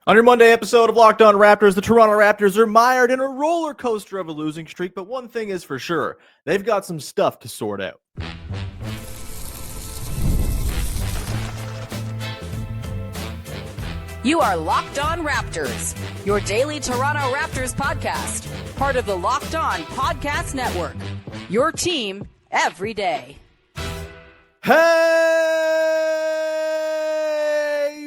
On your Monday episode of Locked On Raptors, the Toronto Raptors are mired in a roller coaster of a losing streak, but one thing is for sure, they've got some stuff to sort out. You are Locked On Raptors, your daily Toronto Raptors podcast, part of the Locked On Podcast Network, your team every day. Hey,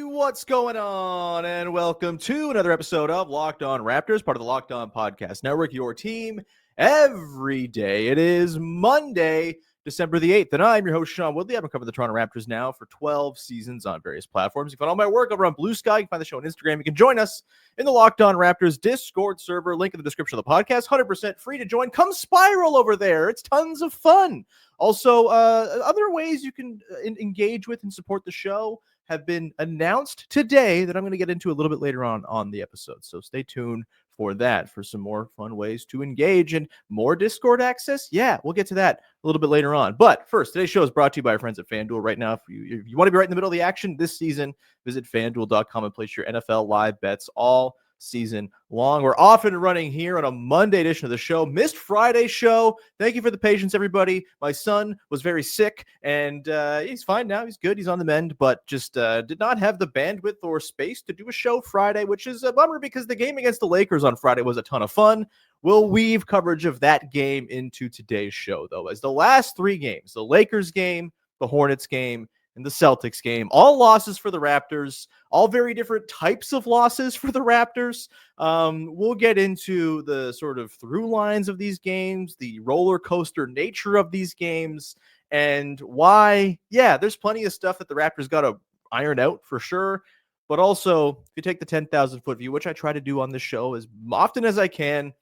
what's going on? And welcome to another episode of Locked On Raptors, part of the Locked On Podcast Network, your team every day. It is Monday, December the 8th, and I'm your host, Sean Woodley. I've been covering the Toronto Raptors now for 12 seasons on various platforms. You can find all my work over on Blue Sky. You can find the show on Instagram. You can join us in the Locked On Raptors Discord server. Link in the description of the podcast. 100% free to join. Come spiral over there. It's tons of fun. Also, other ways you can engage with and support the show have been announced today that I'm going to get into a little bit later on the episode. So stay tuned for that, for some more fun ways to engage and more Discord access. Yeah, we'll get to that a little bit later on. But first, today's show is brought to you by our friends at FanDuel. Right now, if you want to be right in the middle of the action this season, visit FanDuel.com and place your NFL live bets all season long. We're off and running here on a Monday edition of the show. Missed Friday's show. Thank you for the patience, everybody. My son was very sick, and he's fine now. He's good. He's on the mend, but just did not have the bandwidth or space to do a show Friday, which is a bummer because the game against the Lakers on Friday was a ton of fun. We'll weave coverage of that game into today's show, though, as the last three games, the Lakers game, the Hornets game, and the Celtics game, all losses for the Raptors, all very different types of losses for the Raptors. We'll get into the sort of through lines of these games, the roller coaster nature of these games, and why, yeah, there's plenty of stuff that the Raptors got to iron out for sure. But also, if you take the 10,000-foot view, which I try to do on this show as often as I can,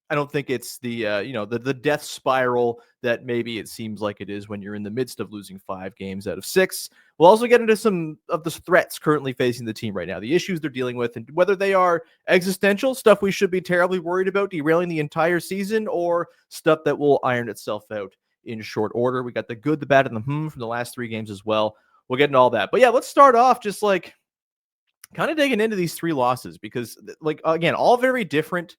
I don't think it's the the death spiral that maybe it seems like it is when you're in the midst of losing 5 games out of 6. We'll also get into some of the threats currently facing the team right now, the issues they're dealing with, and whether they are existential, stuff we should be terribly worried about derailing the entire season, or stuff that will iron itself out in short order. We got the good, the bad, and the from the last 3 games as well. We'll get into all that. But yeah, let's start off just like kind of digging into these 3 losses because, like, again, all very different.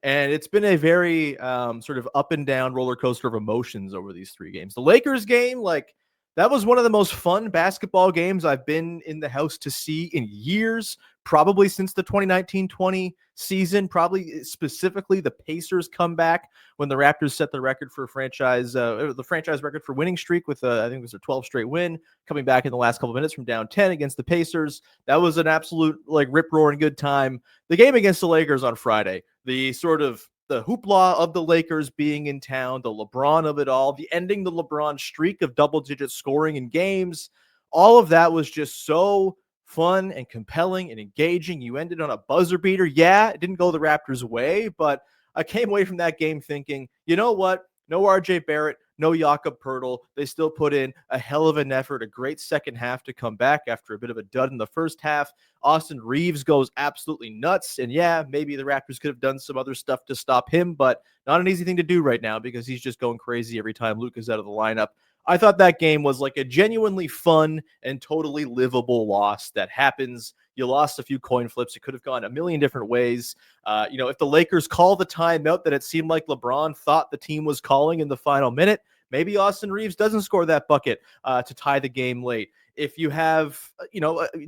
And it's been a very sort of up and down roller coaster of emotions over these 3 games. The Lakers game, like, that was one of the most fun basketball games I've been in the house to see in years, probably since the 2019-20 season, probably specifically the Pacers comeback when the Raptors set the record for the franchise record for winning streak with, I think it was a 12 straight win, coming back in the last couple of minutes from down 10 against the Pacers. That was an absolute, like, rip-roaring good time. The game against the Lakers on Friday, the sort of the hoopla of the Lakers being in town, the LeBron of it all, the ending the LeBron streak of double-digit scoring in games, all of that was just so fun and compelling and engaging. You ended on a buzzer beater. Yeah, it didn't go the Raptors' way, but I came away from that game thinking, you know what? No RJ Barrett, no Jakob Poeltl. They still put in a hell of an effort, a great second half to come back after a bit of a dud in the first half. Austin Reeves goes absolutely nuts. And yeah, maybe the Raptors could have done some other stuff to stop him, but not an easy thing to do right now because he's just going crazy every time Luke is out of the lineup. I thought that game was like a genuinely fun and totally livable loss that happens. You lost a few coin flips. It could have gone a million different ways. If the Lakers call the timeout that it seemed like LeBron thought the team was calling in the final minute, maybe Austin Reeves doesn't score that bucket to tie the game late. If you have,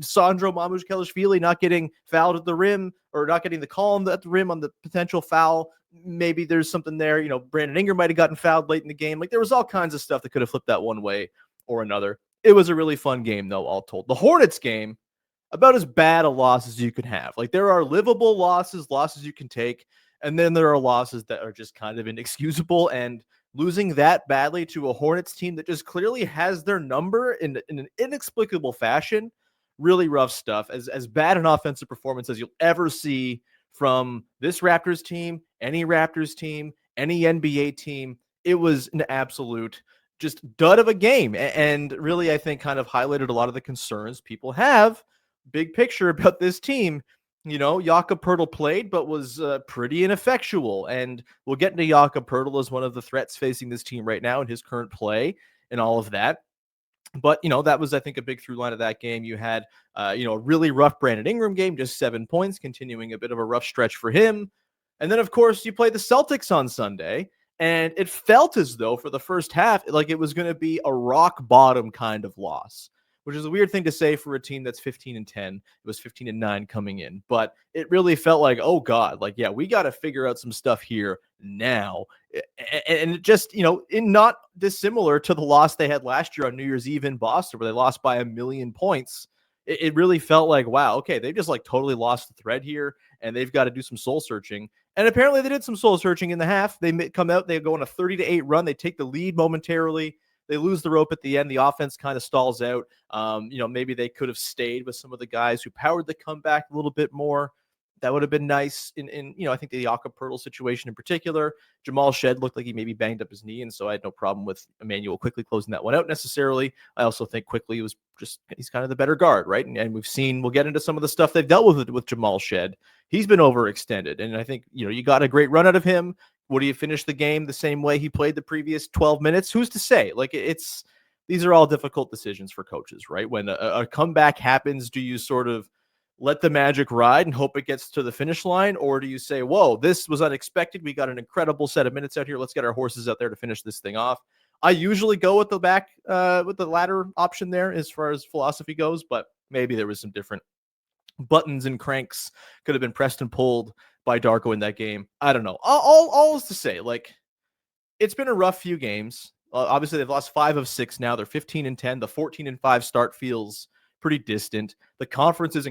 Sandro Mamukelashvili not getting fouled at the rim or not getting the call at the rim on the potential foul, maybe there's something there. Brandon Ingram might have gotten fouled late in the game. Like, there was all kinds of stuff that could have flipped that one way or another. It was a really fun game, though, all told. The Hornets game, about as bad a loss as you could have. Like, there are livable losses you can take, and then there are losses that are just kind of inexcusable, and losing that badly to a Hornets team that just clearly has their number in an inexplicable fashion, really rough stuff. As bad an offensive performance as you'll ever see from this Raptors team, any NBA team. It was an absolute just dud of a game. And really, I think, kind of highlighted a lot of the concerns people have big picture about this team. Jakob Poeltl played, but was pretty ineffectual. And we'll get into Jakob Poeltl as one of the threats facing this team right now in his current play and all of that. But, that was, I think, a big through line of that game. You had, a really rough Brandon Ingram game, just 7 points, continuing a bit of a rough stretch for him. And then, of course, you played the Celtics on Sunday, and it felt as though for the first half, like it was going to be a rock bottom kind of loss, which is a weird thing to say for a team that's 15-10. It was 15-9 coming in, but it really felt like, oh God, like, yeah, we got to figure out some stuff here now. And it just, in not dissimilar to the loss they had last year on New Year's Eve in Boston, where they lost by 1,000,000 points. It really felt like, wow, okay, they've just like totally lost the thread here, and they've got to do some soul searching. And apparently they did some soul searching in the half. They come out, they go on a 30-8 run. They take the lead momentarily. They lose the rope at the end. The offense kind of stalls out. Maybe they could have stayed with some of the guys who powered the comeback a little bit more. That would have been nice I think the Jakob Poeltl situation in particular. Jamal Shed looked like he maybe banged up his knee, and so I had no problem with Emmanuel quickly closing that one out necessarily. I also think quickly was he's kind of the better guard, right? And we'll get into some of the stuff they've dealt with Jamal Shed. He's been overextended, and I think, you got a great run out of him. Would he finish the game the same way he played the previous 12 minutes? Who's to say? Like, these are all difficult decisions for coaches, right? When a comeback happens, do you sort of let the magic ride and hope it gets to the finish line? Or do you say, whoa, this was unexpected. We got an incredible set of minutes out here. Let's get our horses out there to finish this thing off. I usually go with the latter option there as far as philosophy goes, but maybe there was some different buttons and cranks could have been pressed and pulled by Darko in that game. I don't know. All is to say, like, it's been a rough few games. Obviously, they've lost 5 of 6 now. They're 15-10. The 14-5 start feels pretty distant. The conference is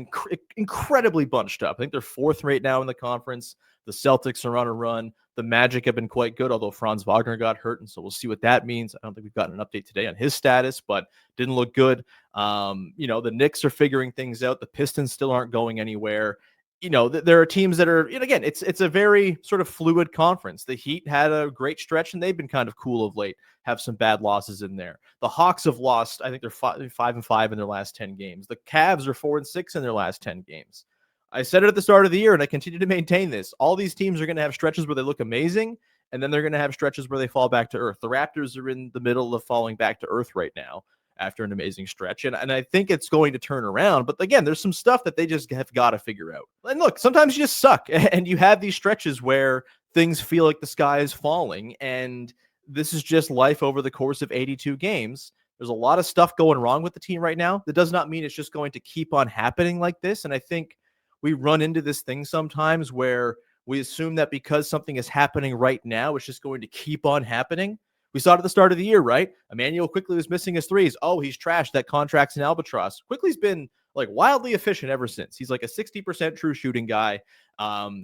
incredibly bunched up. I think they're 4th right now in the conference. The Celtics are on a run. The Magic have been quite good, although Franz Wagner got hurt, and so we'll see what that means. I don't think we've gotten an update today on his status, but didn't look good. The Knicks are figuring things out. The Pistons still aren't going anywhere. There are teams that are, and again, it's a very sort of fluid conference. The Heat had a great stretch, and they've been kind of cool of late, have some bad losses in there. The Hawks have lost, I think they're 5-5 in their last 10 games. The Cavs are 4-6 in their last 10 games. I said it at the start of the year, and I continue to maintain this. All these teams are going to have stretches where they look amazing, and then they're going to have stretches where they fall back to earth. The Raptors are in the middle of falling back to earth right now after an amazing stretch. And I think it's going to turn around. But again, there's some stuff that they just have got to figure out. And look, sometimes you just suck, and you have these stretches where things feel like the sky is falling. And this is just life over the course of 82 games. There's a lot of stuff going wrong with the team right now. That does not mean it's just going to keep on happening like this. And I think we run into this thing sometimes where we assume that because something is happening right now, it's just going to keep on happening. We saw it at the start of the year, right? Emmanuel Quickly was missing his threes. Oh, he's trashed. That contract's an albatross. Quickly's been like wildly efficient ever since. He's like a 60% true shooting guy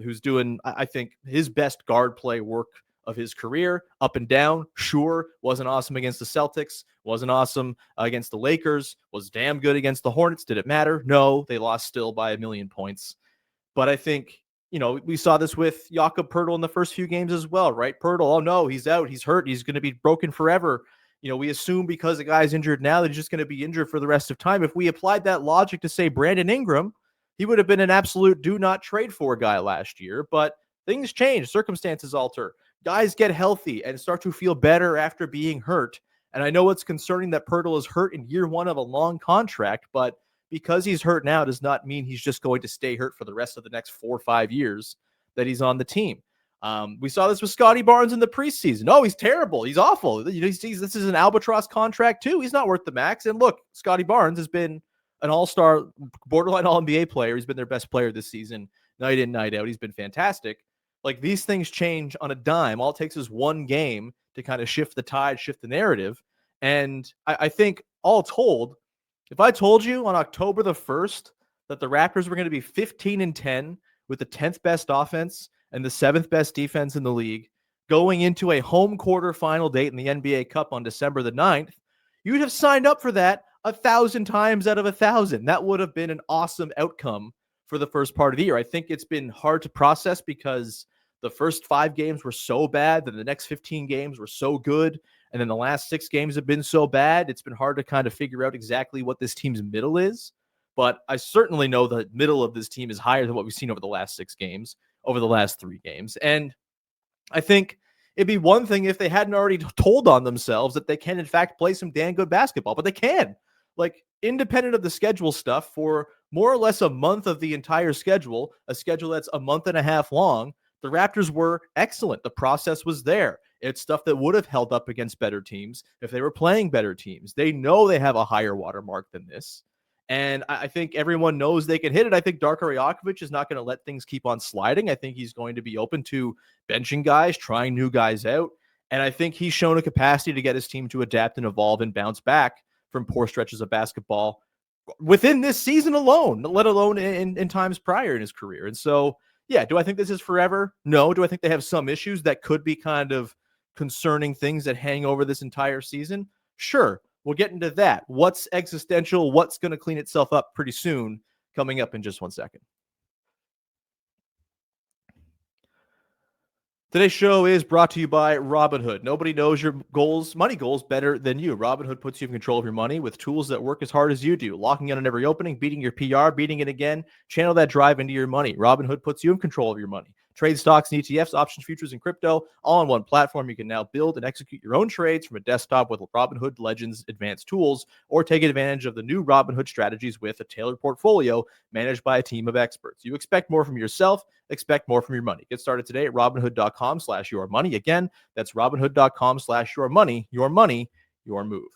who's doing, I think, his best guard play work of his career, up and down. Sure, wasn't awesome against the Celtics, wasn't awesome against the Lakers, was damn good against the Hornets. Did it matter? No, they lost still by 1,000,000 points. But I think, we saw this with Jakob Poeltl in the first few games as well, right? Poeltl, oh no, he's out, he's hurt, he's going to be broken forever. We assume because the guy's injured now that he's just going to be injured for the rest of time. If we applied that logic to, say, Brandon Ingram, he would have been an absolute do not trade for guy last year. But things change, circumstances alter. Guys get healthy and start to feel better after being hurt. And I know it's concerning that Poeltl is hurt in year 1 of a long contract, but because he's hurt now does not mean he's just going to stay hurt for the rest of the next 4 or 5 years that he's on the team. We saw this with Scottie Barnes in the preseason. Oh, he's terrible. He's awful. This is an albatross contract too. He's not worth the max. And look, Scottie Barnes has been an all-star, borderline all-NBA player. He's been their best player this season, night in, night out. He's been fantastic. Like, these things change on a dime. All it takes is one game to kind of shift the tide, shift the narrative. And I think all told, if I told you on October the 1st that the Raptors were going to be 15-10 with the 10th best offense and the 7th best defense in the league going into a home quarterfinal date in the NBA Cup on December the 9th, you'd have signed up for that 1,000 times out of 1,000. That would have been an awesome outcome for the first part of the year. I think it's been hard to process because the first 5 games were so bad, then the next 15 games were so good, and then the last 6 games have been so bad. It's been hard to kind of figure out exactly what this team's middle is. But I certainly know the middle of this team is higher than what we've seen over the last 6 games, over the last 3 games. And I think It'd be one thing if they hadn't already told on themselves that they can, in fact, play some damn good basketball, but they can. Like, independent of the schedule stuff, for more or less a month of the entire schedule, a schedule that's a month and a half long, the Raptors were excellent. The process was there. It's stuff that would have held up against better teams if they were playing better teams. They know they have a higher watermark than this. And I think everyone knows they can hit it. I think Darko Rajakovic is not going to let things keep on sliding. I think he's going to be open to benching guys, trying new guys out. And I think he's shown a capacity to get his team to adapt and evolve and bounce back from poor stretches of basketball within this season alone, let alone in times prior in his career. And so, yeah, do I think this is forever? No. Do I think they have some issues that could be kind of concerning things that hang over this entire season? Sure. We'll get into that. What's existential? What's going to clean itself up pretty soon? Coming up in just 1 second. Today's show is brought to you by Robinhood. Nobody knows your money goals better than you. Robinhood puts you in control of your money with tools that work as hard as you do. Locking in on every opening, beating your PR, beating it again. Channel that drive into your money. Robinhood puts you in control of your money. Trade stocks and ETFs, options, futures, and crypto all on one platform. You can now build and execute your own trades from a desktop with Robinhood Legends advanced tools, or take advantage of the new Robinhood strategies with a tailored portfolio managed by a team of experts. You expect more from yourself, expect more from your money. Get started today at robinhood.com/yourmoney. Again, that's robinhood.com/yourmoney. Your money, your move.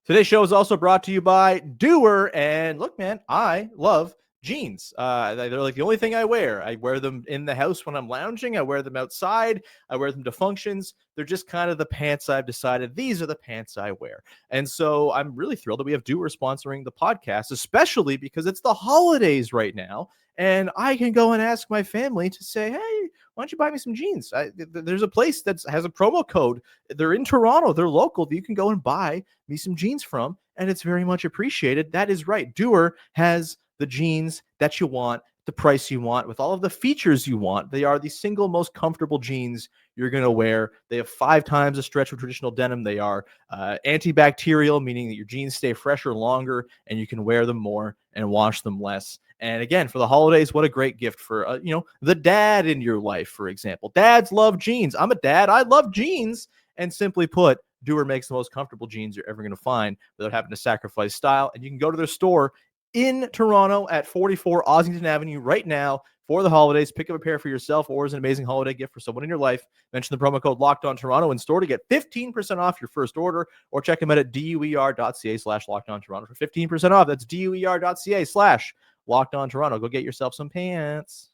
Today's show is also brought to you by Doer. And look, man, I love jeans. They're like the only thing I wear. I wear them in the house when I'm lounging. I wear them outside. I wear them to functions. They're just kind of the pants I've decided these are the pants I wear. And so I'm really thrilled that we have Doer sponsoring the podcast, especially because it's the holidays right now. And I can go and ask my family to say, hey, why don't you buy me some jeans? There's a place that has a promo code. They're in Toronto. They're local. You can go and buy me some jeans from, and it's very much appreciated. That is right. Doer has the jeans that you want, the price you want, with all of the features you want. They are the single most comfortable jeans you're going to wear. They have 5 times the stretch of traditional denim. They are antibacterial, meaning that your jeans stay fresher longer and you can wear them more and wash them less. And again, for the holidays, what a great gift for, the dad in your life, for example. Dads love jeans. I'm a dad. I love jeans. And simply put, Doer makes the most comfortable jeans you're ever going to find without having to sacrifice style. And you can go to their store in Toronto at 44 Ossington Avenue right now for the holidays. Pick up a pair for yourself or as an amazing holiday gift for someone in your life. Mention the promo code LOCKEDONToronto in store to get 15% off your first order, or check them out at duer.ca/LockedOnToronto for 15% off. That's duer.ca/LockedOnToronto. Go get yourself some pants.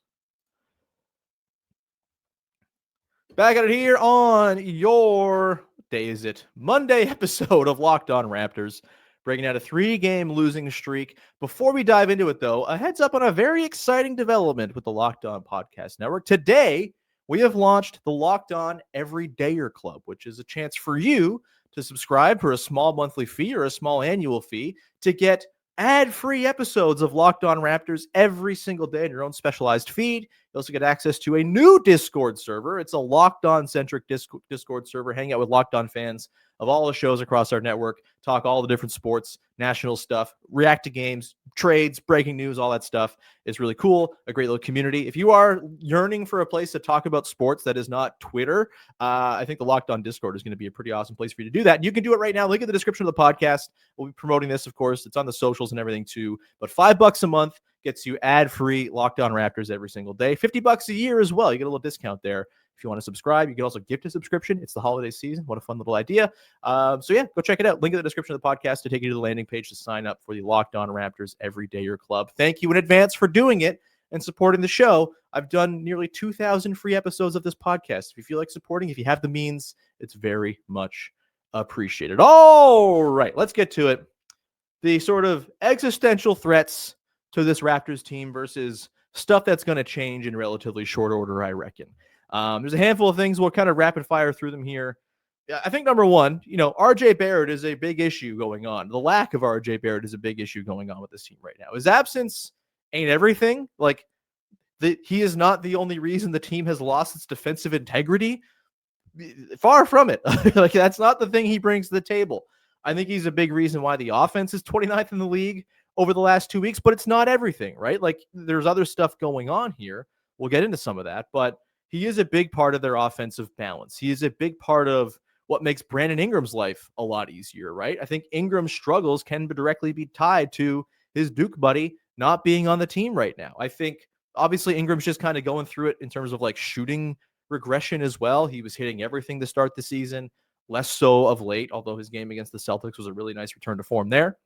Back at it here on your, what day is it? Monday episode of Locked On Raptors, breaking out a 3-game losing streak. Before we dive into it, though, a heads up on a very exciting development with the Locked On Podcast Network. Today, we have launched the Locked On Everydayer Club, which is a chance for you to subscribe for a small monthly fee or a small annual fee to get ad-free episodes of Locked On Raptors every single day in your own specialized feed. You also get access to a new Discord server. It's a Locked On-centric Discord server. Hang out with Locked On fans of all the shows across our network, talk all the different sports, national stuff, react to games, trades, breaking news, all that stuff. Is really cool. A great little community. If you are yearning for a place to talk about sports that is not Twitter, I think the Locked On Discord is going to be a pretty awesome place for you to do that. You can do it right now. Link in the description of the podcast. We'll be promoting this, of course. It's on the socials and everything too. But $5 a month gets you ad-free Locked On Raptors every single day. $50 a year as well. You get a little discount there. If you want to subscribe, you can also gift a subscription. It's the holiday season. What a fun little idea. So yeah, go check it out. Link in the description of the podcast to take you to the landing page to sign up for the Locked On Raptors Everydayer Club. Thank you in advance for doing it and supporting the show. I've done nearly 2,000 free episodes of this podcast. If you feel like supporting, if you have the means, it's very much appreciated. All right, let's get to it. The sort of existential threats to this Raptors team versus stuff that's going to change in relatively short order, I reckon. There's a handful of things. We'll kind of rapid fire through them here. I think number one, RJ Barrett is a big issue going on. The lack of RJ Barrett is a big issue going on with this team right now. His absence ain't everything. He is not the only reason the team has lost its defensive integrity. Far from it. That's not the thing he brings to the table. I think he's a big reason why the offense is 29th in the league over the last 2 weeks, but it's not everything, right? There's other stuff going on here. We'll get into some of that, but he is a big part of their offensive balance. He is a big part of what makes Brandon Ingram's life a lot easier, right? I think Ingram's struggles can directly be tied to his Duke buddy not being on the team right now. I think obviously Ingram's just kind of going through it in terms of like shooting regression as well. He was hitting everything to start the season, less so of late, although his game against the Celtics was a really nice return to form there.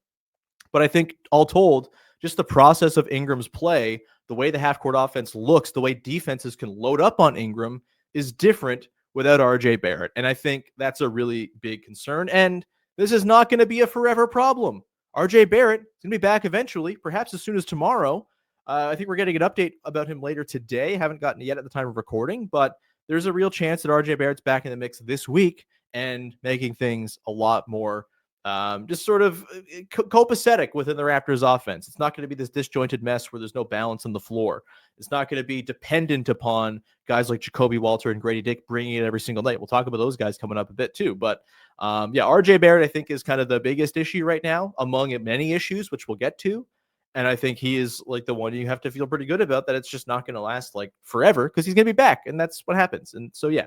But I think all told, just the process of Ingram's play, the way the half-court offense looks, the way defenses can load up on Ingram is different without RJ Barrett. And I think that's a really big concern. And this is not going to be a forever problem. RJ Barrett is going to be back eventually, perhaps as soon as tomorrow. I think we're getting an update about him later today. Haven't gotten it yet at the time of recording, but there's a real chance that RJ Barrett's back in the mix this week and making things a lot more just sort of copacetic within the Raptors offense. It's not going to be this disjointed mess where there's no balance on the floor. It's not going to be dependent upon guys like Jakob Poeltl and Grady Dick bringing it every single night. We'll talk about those guys coming up a bit too. But yeah, RJ Barrett, I think, is kind of the biggest issue right now among many issues, which we'll get to. And I think he is like the one you have to feel pretty good about, that it's just not going to last like forever because he's going to be back. And that's what happens. And so, yeah,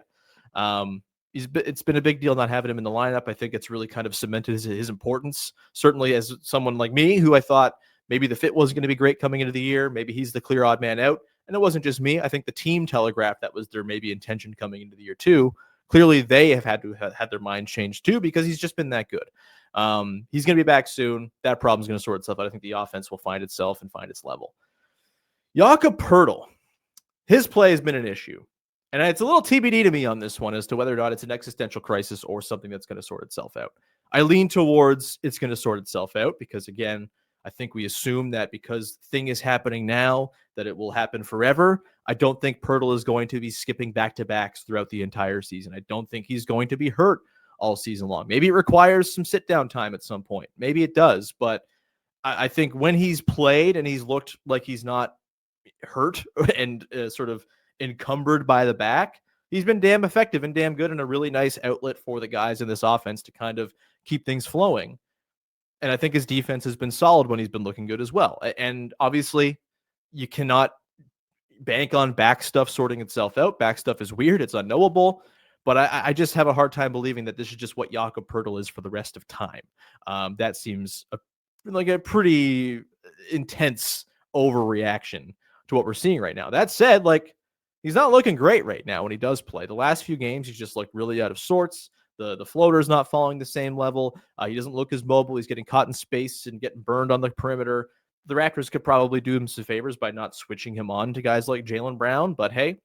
it's been a big deal not having him in the lineup. I think it's really kind of cemented his importance, certainly as someone like me, who I thought maybe the fit wasn't going to be great coming into the year. Maybe he's the clear odd man out. And it wasn't just me. I think the team telegraphed that was their maybe intention coming into the year too. Clearly they have had to have had their mind changed too, because he's just been that good. He's going to be back soon. That problem's going to sort itself out. I think the offense will find itself and find its level. Jakob Poeltl, his play has been an issue. And it's a little TBD to me on this one as to whether or not it's an existential crisis or something that's going to sort itself out. I lean towards it's going to sort itself out because, again, I think we assume that because thing is happening now, that it will happen forever. I don't think Poeltl is going to be skipping back-to-backs throughout the entire season. I don't think he's going to be hurt all season long. Maybe it requires some sit-down time at some point. Maybe it does. But I think when he's played and he's looked like he's not hurt and sort of encumbered by the back, he's been damn effective and damn good and a really nice outlet for the guys in this offense to kind of keep things flowing. And I think his defense has been solid when he's been looking good as well. And obviously you cannot bank on back stuff sorting itself out. Back stuff is weird. It's unknowable. But I just have a hard time believing that this is just what Jakob Poeltl is for the rest of time. That seems like a pretty intense overreaction to what we're seeing right now. That said, like, he's not looking great right now when he does play. The last few games, he's just like really out of sorts. The floater's not following the same level. He doesn't look as mobile. He's getting caught in space and getting burned on the perimeter. The Raptors could probably do him some favors by not switching him on to guys like Jaylen Brown. But hey,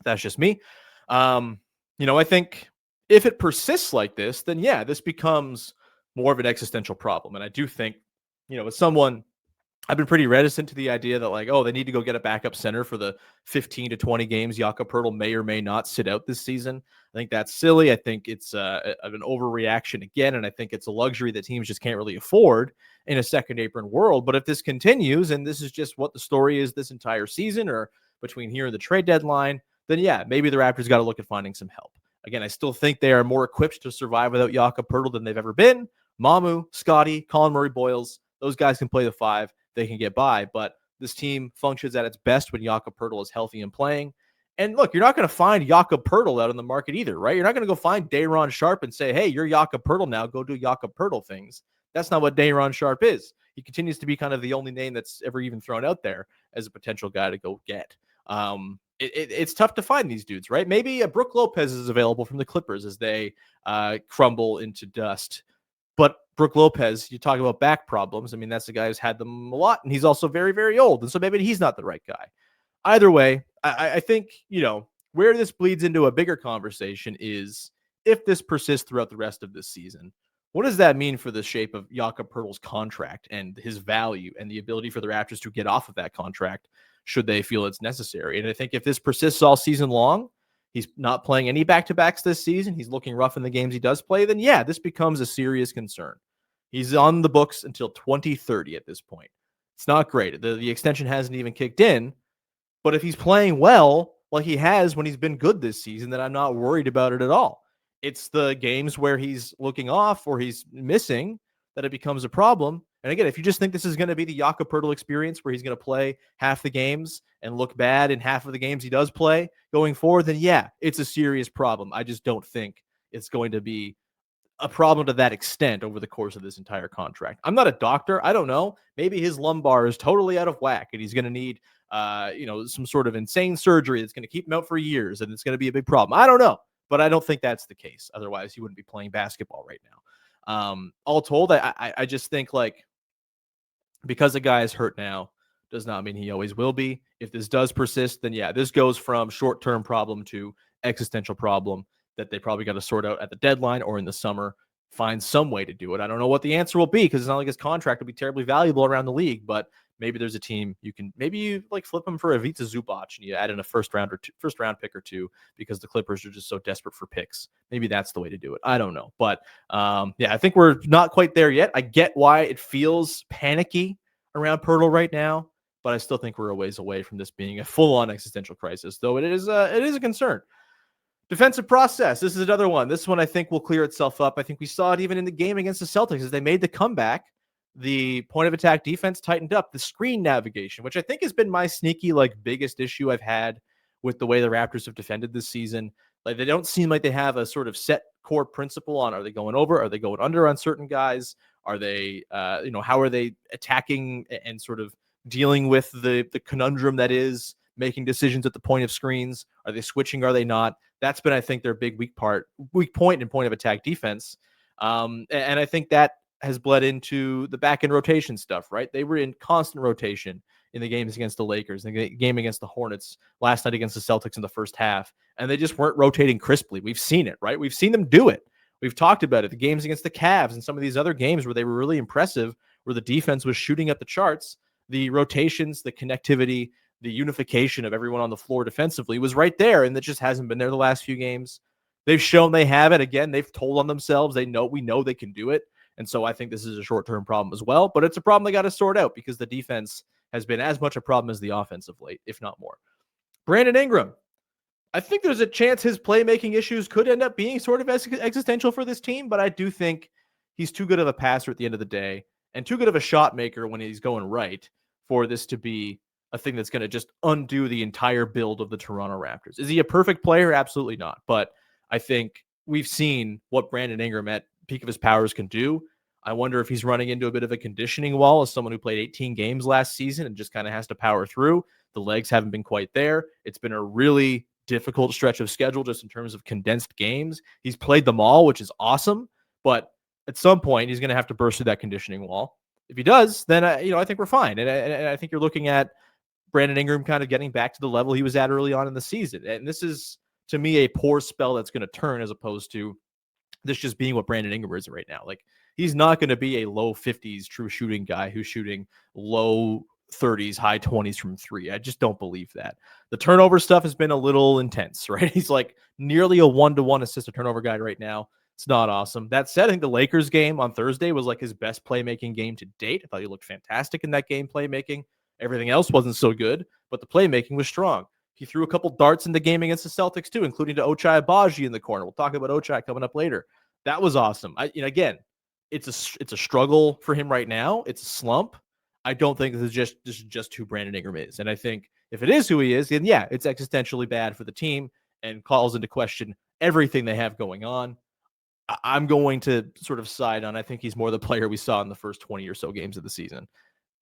that's just me. I think if it persists like this, then yeah, this becomes more of an existential problem. And I do think, as someone, I've been pretty reticent to the idea that like, oh, they need to go get a backup center for the 15 to 20 games Jakob Poeltl may or may not sit out this season. I think that's silly. I think it's an overreaction again, and I think it's a luxury that teams just can't really afford in a second apron world. But if this continues, and this is just what the story is this entire season or between here and the trade deadline, then yeah, maybe the Raptors got to look at finding some help. Again, I still think they are more equipped to survive without Jakob Poeltl than they've ever been. Mamu, Scottie, Colin Murray-Boyles, those guys can play the five. They can get by, but this team functions at its best when Jakob Poeltl is healthy and playing. And look, you're not going to find Jakob Poeltl out in the market either, right? You're not going to go find Day'Ron Sharpe and say, hey, you're Jakob Poeltl now, go do Jakob Poeltl things. That's not what Day'Ron Sharpe is. He continues to be kind of the only name that's ever even thrown out there as a potential guy to go get. It's tough to find these dudes, right? Maybe a Brook Lopez is available from the Clippers as they crumble into dust. But Brook Lopez, you talk about back problems. I mean, that's the guy who's had them a lot, and he's also very, very old. And so maybe he's not the right guy. Either way, I think, where this bleeds into a bigger conversation is if this persists throughout the rest of this season, what does that mean for the shape of Jakob Poeltl's contract and his value and the ability for the Raptors to get off of that contract should they feel it's necessary? And I think if this persists all season long, he's not playing any back-to-backs this season, he's looking rough in the games he does play, then yeah, this becomes a serious concern. He's on the books until 2030 at this point. It's not great. The extension hasn't even kicked in, but if he's playing well, like he has when he's been good this season, then I'm not worried about it at all. It's the games where he's looking off or he's missing that it becomes a problem. And again, if you just think this is going to be the Jakob Poeltl experience where he's going to play half the games and look bad in half of the games he does play going forward, then yeah, it's a serious problem. I just don't think it's going to be a problem to that extent over the course of this entire contract. I'm not a doctor. I don't know. Maybe his lumbar is totally out of whack and he's going to need, some sort of insane surgery that's going to keep him out for years and it's going to be a big problem. I don't know, but I don't think that's the case. Otherwise, he wouldn't be playing basketball right now. All told, I just think like because a guy is hurt now does not mean he always will be. If this does persist, then yeah, this goes from short-term problem to existential problem that they probably got to sort out at the deadline or in the summer, find some way to do it. I don't know what the answer will be because it's not like his contract will be terribly valuable around the league, but maybe there's a team maybe you like flip him for Ivica Zubac and you add in a first round pick or two because the Clippers are just so desperate for picks. Maybe that's the way to do it. I don't know. But yeah, I think we're not quite there yet. I get why it feels panicky around Poeltl right now, but I still think we're a ways away from this being a full-on existential crisis, though it is a concern. Defensive process. This is another one. This one I think will clear itself up. I think we saw it even in the game against the Celtics as they made the comeback. The point of attack defense tightened up. The screen navigation, which I think has been my sneaky biggest issue I've had with the way the Raptors have defended this season. Like they don't seem like they have a sort of set core principle on are they going over, are they going under on certain guys? Are they how are they attacking and sort of dealing with the conundrum that is making decisions at the point of screens? Are they switching? Are they not? That's been, I think, their big weak point in point of attack defense. And I think that has bled into the back end rotation stuff, right? They were in constant rotation in the games against the Lakers, the game against the Hornets, last night against the Celtics in the first half, and they just weren't rotating crisply. We've seen it, right? We've seen them do it. We've talked about it. The games against the Cavs and some of these other games where they were really impressive, where the defense was shooting up the charts, the rotations, the connectivity, the unification of everyone on the floor defensively was right there, and that just hasn't been there the last few games. They've shown they have it. Again, they've told on themselves. We know they can do it. And so I think this is a short-term problem as well, but it's a problem they got to sort out because the defense has been as much a problem as the offense of late, if not more. Brandon Ingram. I think there's a chance his playmaking issues could end up being sort of existential for this team, but I do think he's too good of a passer at the end of the day and too good of a shot maker when he's going right for this to be a thing that's going to just undo the entire build of the Toronto Raptors. Is he a perfect player? Absolutely not. But I think we've seen what Brandon Ingram at peak of his powers can do. I wonder if he's running into a bit of a conditioning wall as someone who played 18 games last season and just kind of has to power through. The legs haven't been quite there. It's been a really difficult stretch of schedule just in terms of condensed games. He's played them all, which is awesome, but at some point he's going to have to burst through that conditioning wall. If he does, then I think we're fine. And I think you're looking at Brandon Ingram kind of getting back to the level he was at early on in the season. And this is, to me, a poor spell that's going to turn as opposed to this just being what Brandon Ingram is right now. Like, he's not going to be a low 50s true shooting guy who's shooting low 30s, high 20s from three. I just don't believe that. The turnover stuff has been a little intense, right? He's like nearly a 1-to-1 assist to turnover guy right now. It's not awesome. That said, I think the Lakers game on Thursday was like his best playmaking game to date. I thought he looked fantastic in that game playmaking. Everything else wasn't so good, but the playmaking was strong. He threw a couple darts in the game against the Celtics too, including to Ochai Agbaji in the corner. We'll talk about Ochai coming up later. That was awesome. Again, it's a struggle for him right now. It's a slump. I don't think this is just who Brandon Ingram is. And I think if it is who he is, then yeah, it's existentially bad for the team and calls into question everything they have going on. I'm going to sort of side on, I think he's more the player we saw in the first 20 or so games of the season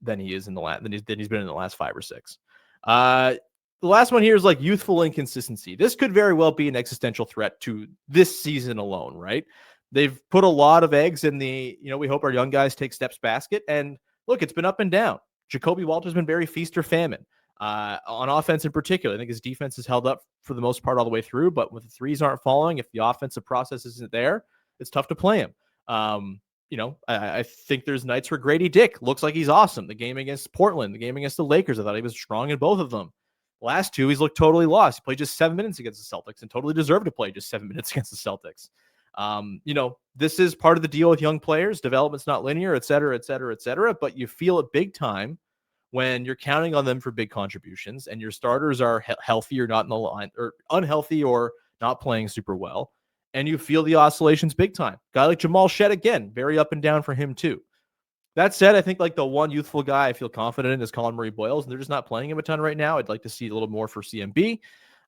than he is in the last, than he's been in the last 5 or 6. The last one here is like youthful inconsistency. This could very well be an existential threat to this season alone, right? They've put a lot of eggs in the, we hope our young guys take steps basket. And look, it's been up and down. Jakob Poeltl has been very feast or famine on offense in particular. I think his defense has held up for the most part all the way through, but when the threes aren't falling, if the offensive process isn't there, it's tough to play him. I think there's nights where Grady Dick looks like he's awesome. The game against Portland, the game against the Lakers, I thought he was strong in both of them. Last 2, he's looked totally lost. He played just 7 minutes against the Celtics and totally deserved to play just 7 minutes against the Celtics. This is part of the deal with young players. Development's not linear, et cetera, et cetera, et cetera. But you feel it big time when you're counting on them for big contributions and your starters are healthy or not in the line, or unhealthy or not playing super well. And you feel the oscillations big time. Guy like Jamal Shed, again, very up and down for him too. That said, I think like the one youthful guy I feel confident in is Colin Murray Boyles, and they're just not playing him a ton right now. I'd like to see a little more for CMB.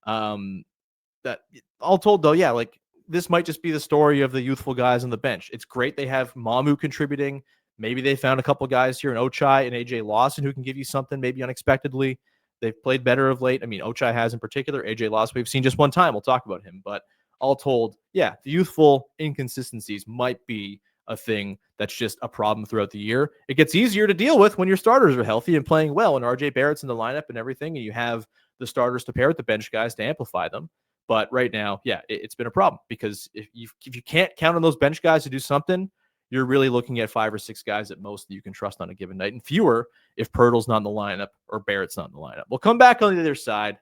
That all told though, yeah, like this might just be the story of the youthful guys on the bench. It's great they have Mamu contributing. Maybe they found a couple guys here in Ochai and AJ Lawson who can give you something maybe unexpectedly. They've played better of late. I mean, Ochai has in particular. AJ Lawson we've seen just one time. We'll talk about him. But all told, yeah, the youthful inconsistencies might be a thing that's just a problem throughout the year. It gets easier to deal with when your starters are healthy and playing well, and RJ Barrett's in the lineup and everything, and you have the starters to pair with the bench guys to amplify them. But right now, yeah, it's been a problem because if you can't count on those bench guys to do something, you're really looking at 5 or 6 guys at most that you can trust on a given night, and fewer if Poeltl's not in the lineup or Barrett's not in the lineup. We'll come back on the other side,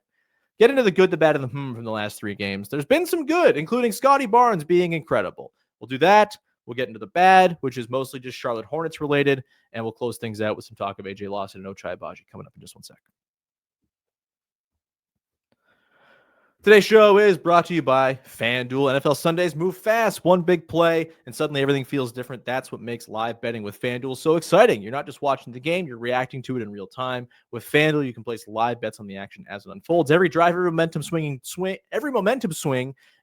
get into the good, the bad, and the from the last 3 games. There's been some good, including Scottie Barnes being incredible. We'll do that. We'll get into the bad, which is mostly just Charlotte Hornets related, and we'll close things out with some talk of AJ Lawson and Ochai Agbaji coming up in just 1 second. Today's show is brought to you by FanDuel. NFL Sundays move fast, one big play, and suddenly everything feels different. That's what makes live betting with FanDuel so exciting. You're not just watching the game, you're reacting to it in real time. With FanDuel, you can place live bets on the action as it unfolds. Every drive, every momentum swing,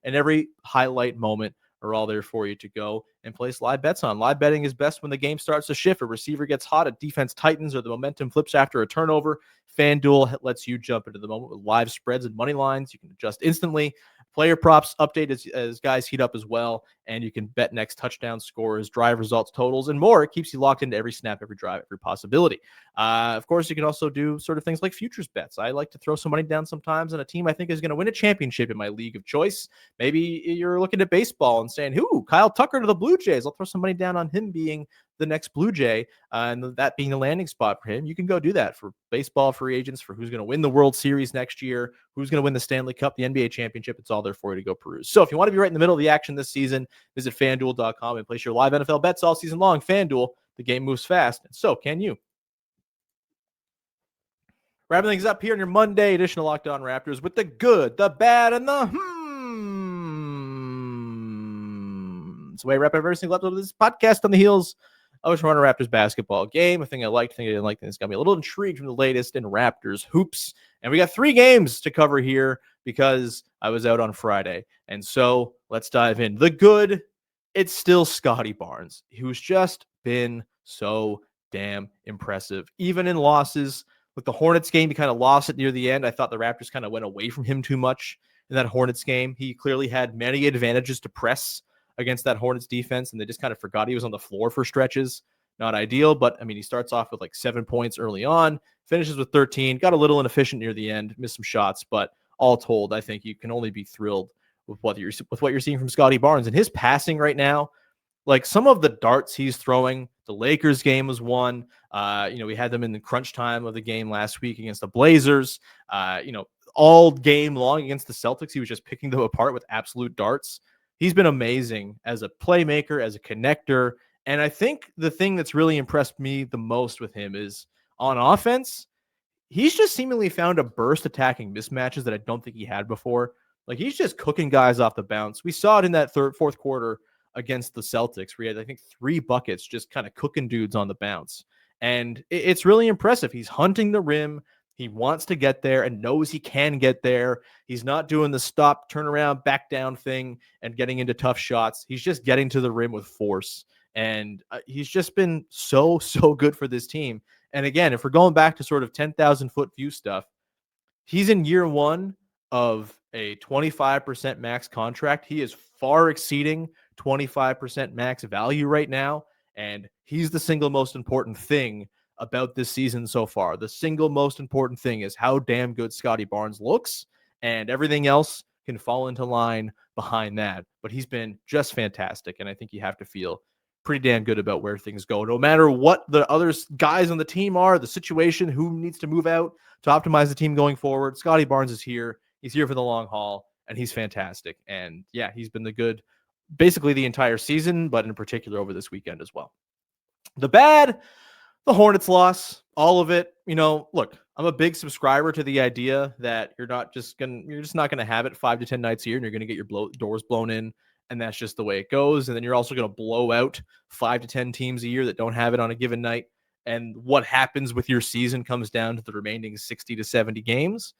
and every highlight moment are all there for you to go and place live bets on. Live betting is best when the game starts to shift, a receiver gets hot, a defense tightens, or the momentum flips after a turnover. FanDuel lets you jump into the moment with live spreads and money lines. You can adjust instantly. Player props update as guys heat up as well, and you can bet next touchdown scores, drive results, totals, and more. It keeps you locked into every snap, every drive, every possibility. Of course, you can also do sort of things like futures bets. I like to throw some money down sometimes on a team I think is going to win a championship in my league of choice. Maybe you're looking at baseball and saying, "Who? Kyle Tucker to the Blue Jays. I'll throw some money down on him being the next Blue Jay, and that being the landing spot for him." You can go do that for baseball free agents, for who's going to win the World Series next year, who's going to win the Stanley Cup, the NBA championship. It's all there for you to go peruse. So if you want to be right in the middle of the action this season, visit FanDuel.com and place your live NFL bets all season long. FanDuel, the game moves fast, and so can you. Wrapping things up here on your Monday edition of Locked On Raptors with the good, the bad, and the It's the way I wrap up every single episode of this podcast on the heels of a Toronto Raptors basketball game. A thing I liked, a thing I didn't like, things got me a little intrigued from the latest in Raptors hoops. And we got 3 games to cover here because I was out on Friday. And so let's dive in. The good, it's still Scottie Barnes, who's just been so damn impressive. Even in losses, with the Hornets game, he kind of lost it near the end. I thought the Raptors kind of went away from him too much in that Hornets game. He clearly had many advantages to press against that Hornets defense, and they just kind of forgot he was on the floor for stretches. Not ideal, but I mean, he starts off with like 7 points early on, finishes with 13, got a little inefficient near the end, missed some shots, but all told, I think you can only be thrilled with what you're seeing from Scottie Barnes. And his passing right now, like some of the darts he's throwing, the Lakers game was one. We had them in the crunch time of the game last week against the Blazers. All game long against the Celtics, he was just picking them apart with absolute darts. He's been amazing as a playmaker, as a connector. And I think the thing that's really impressed me the most with him is on offense, he's just seemingly found a burst attacking mismatches that I don't think he had before. Like he's just cooking guys off the bounce. We saw it in that fourth quarter against the Celtics, where he had, I think, 3 buckets just kind of cooking dudes on the bounce. And it's really impressive. He's hunting the rim. He wants to get there and knows he can get there. He's not doing the stop, turn around, back down thing and getting into tough shots. He's just getting to the rim with force. And he's just been so good for this team. And again, if we're going back to sort of 10,000 foot view stuff, he's in year 1 of a 25% max contract. He is far exceeding 25% max value right now. And he's the single most important thing about this season so far. The single most important thing is how damn good Scottie Barnes looks, and everything else can fall into line behind that. But he's been just fantastic, and I think you have to feel pretty damn good about where things go. No matter what the other guys on the team are, the situation, who needs to move out to optimize the team going forward, Scottie Barnes is here. He's here for the long haul, and he's fantastic. And yeah, he's been the good basically the entire season, but in particular over this weekend as well. The bad, the Hornets loss, all of it. Look, I'm a big subscriber to the idea that you're just not going to have it 5 to 10 nights a year and you're going to get your doors blown in and that's just the way it goes. And then you're also going to blow out 5 to 10 teams a year that don't have it on a given night. And what happens with your season comes down to the remaining 60 to 70 games.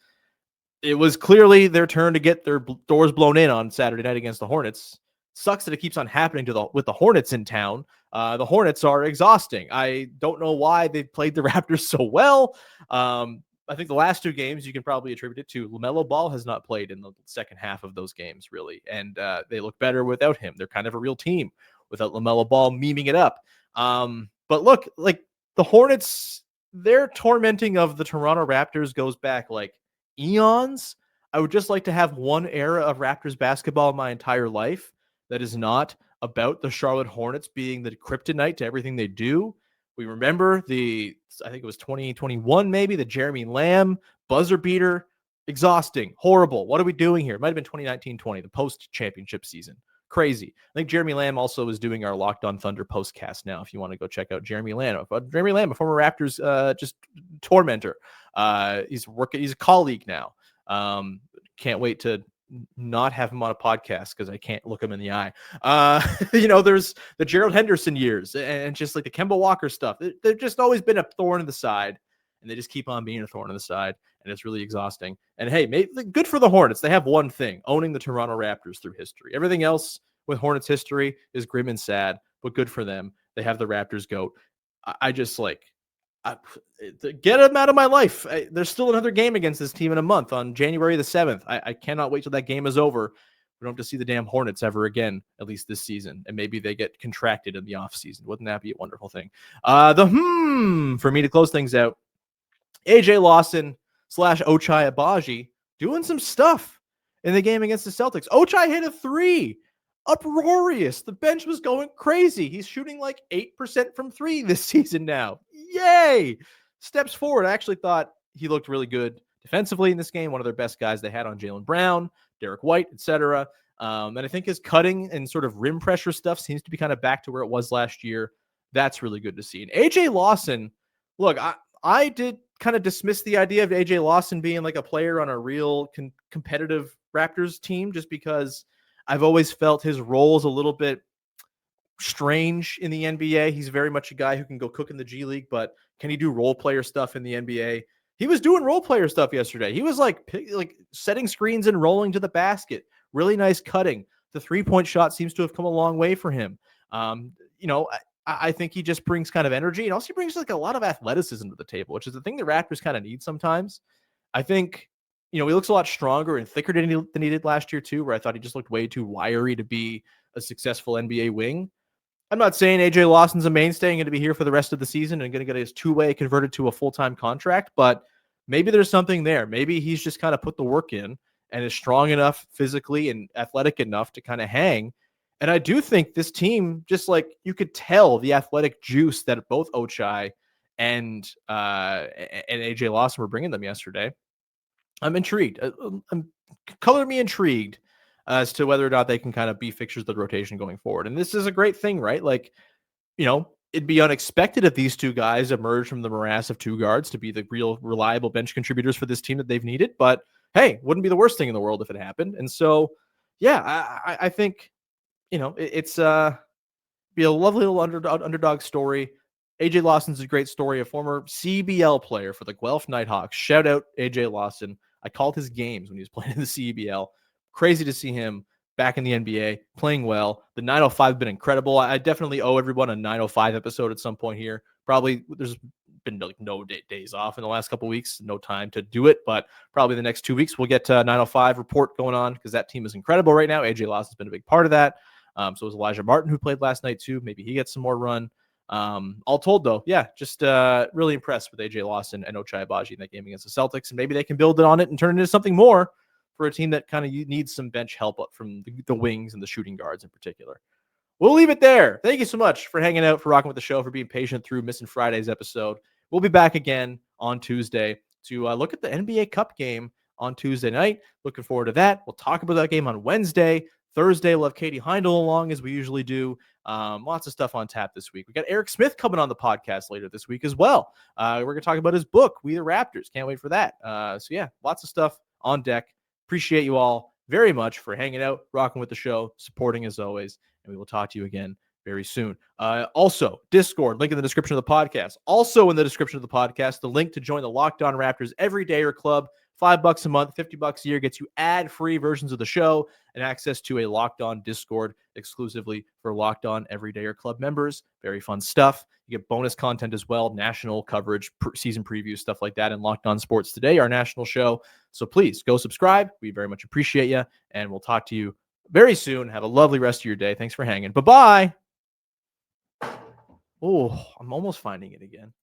It was clearly their turn to get their doors blown in on Saturday night against the Hornets. Sucks that it keeps on happening with the Hornets in town. The Hornets are exhausting. I don't know why they've played the Raptors so well. I think the last 2 games you can probably attribute it to LaMelo Ball has not played in the second half of those games, really. And they look better without him. They're kind of a real team without LaMelo Ball memeing it up. But look, like the Hornets, their tormenting of the Toronto Raptors goes back like eons. I would just like to have one era of Raptors basketball in my entire life that is not about the Charlotte Hornets being the kryptonite to everything they do. We remember I think it was 2021, maybe, the Jeremy Lamb buzzer beater. Exhausting, horrible. What are we doing here? It might have been 2019-20, the post-championship season. Crazy. I think Jeremy Lamb also is doing our Locked on Thunder postcast now, if you want to go check out Jeremy Lamb. Jeremy Lamb, a former Raptors just tormentor. He's a colleague now. Can't wait to not have him on a podcast because I can't look him in the eye. There's the Gerald Henderson years and just like the Kemba Walker stuff. They've just always been a thorn in the side, and they just keep on being a thorn in the side, and it's really exhausting. And hey, good for the Hornets. They have one thing, owning the Toronto Raptors through history. Everything else with Hornets history is grim and sad, but good for them. They have the Raptors GOAT. Get them out of my life. There's still another game against this team in a month on January the 7th. I cannot wait till that game is over. We don't have to see the damn Hornets ever again, at least this season. And maybe they get contracted in the offseason. Wouldn't that be a wonderful thing? For me to close things out, AJ Lawson / Ochai Agbaji doing some stuff in the game against the Celtics. Ochai hit a 3. Uproarious. The bench was going crazy. He's shooting like 8% from 3 this season now. Yay! Steps forward. I actually thought he looked really good defensively in this game. One of their best guys they had on Jaylen Brown, Derek White, etc. And I think his cutting and sort of rim pressure stuff seems to be kind of back to where it was last year. That's really good to see. And AJ Lawson, look, I did kind of dismiss the idea of AJ Lawson being like a player on a real competitive Raptors team just because I've always felt his role is a little bit strange in the NBA. He's very much a guy who can go cook in the G League, but can he do role player stuff in the NBA? He was doing role player stuff yesterday. He was like setting screens and rolling to the basket. Really nice cutting. The 3-point shot seems to have come a long way for him. I think he just brings kind of energy, and also he brings like a lot of athleticism to the table, which is the thing the Raptors kind of need sometimes. I think, he looks a lot stronger and thicker than he did last year too, where I thought he just looked way too wiry to be a successful NBA wing. I'm not saying AJ Lawson's a mainstay and going to be here for the rest of the season and going to get his 2-way converted to a full-time contract, but maybe there's something there. Maybe he's just kind of put the work in and is strong enough physically and athletic enough to kind of hang. And I do think this team, just like you could tell the athletic juice that both Ochai and AJ Lawson were bringing them yesterday. I'm intrigued. Color me intrigued as to whether or not they can kind of be fixtures of the rotation going forward. And this is a great thing, right? Like, it'd be unexpected if these two guys emerge from the morass of 2 guards to be the real reliable bench contributors for this team that they've needed. But hey, wouldn't be the worst thing in the world if it happened. And so, yeah, I think, it's be a lovely little underdog story. AJ Lawson's a great story, a former CBL player for the Guelph Nighthawks. Shout out AJ Lawson. I called his games when he was playing in the CBL. Crazy to see him back in the NBA, playing well. The 905 has been incredible. I definitely owe everyone a 905 episode at some point here. Probably there's been like no days off in the last couple of weeks, no time to do it, but probably the next 2 weeks we'll get 905 report going on because that team is incredible right now. AJ Lawson's been a big part of that. So was Elijah Martin, who played last night too. Maybe he gets some more run. All told though, yeah, just really impressed with AJ Lawson and Ochai Agbaji in that game against the Celtics, and maybe they can build it on it and turn it into something more for a team that kind of needs some bench help up from the wings and the shooting guards in particular. We'll leave it there. Thank you so much for hanging out, for rocking with the show, for being patient through missing Friday's episode. We'll be back again on Tuesday to look at the NBA Cup game on Tuesday night. Looking forward to that. We'll talk about that game on Wednesday. Thursday, we'll have Katie Heindel along as we usually do. Lots of stuff on tap this week. We got Eric Smith coming on the podcast later this week as well. We're going to talk about his book, We the Raptors. Can't wait for that. So yeah, lots of stuff on deck. Appreciate you all very much for hanging out, rocking with the show, supporting as always, and we will talk to you again very soon. Also, Discord, link in the description of the podcast. Also in the description of the podcast, the link to join the Locked On Raptors Everydayer Club. $5 a month, $50 a year gets you ad-free versions of the show and access to a Locked On Discord exclusively for Locked On Everydayer Club members. Very fun stuff. You get bonus content as well, national coverage, season previews, stuff like that, and Locked On Sports Today, our national show. So please go subscribe. We very much appreciate you, and we'll talk to you very soon. Have a lovely rest of your day. Thanks for hanging. Bye-bye. Oh, I'm almost finding it again.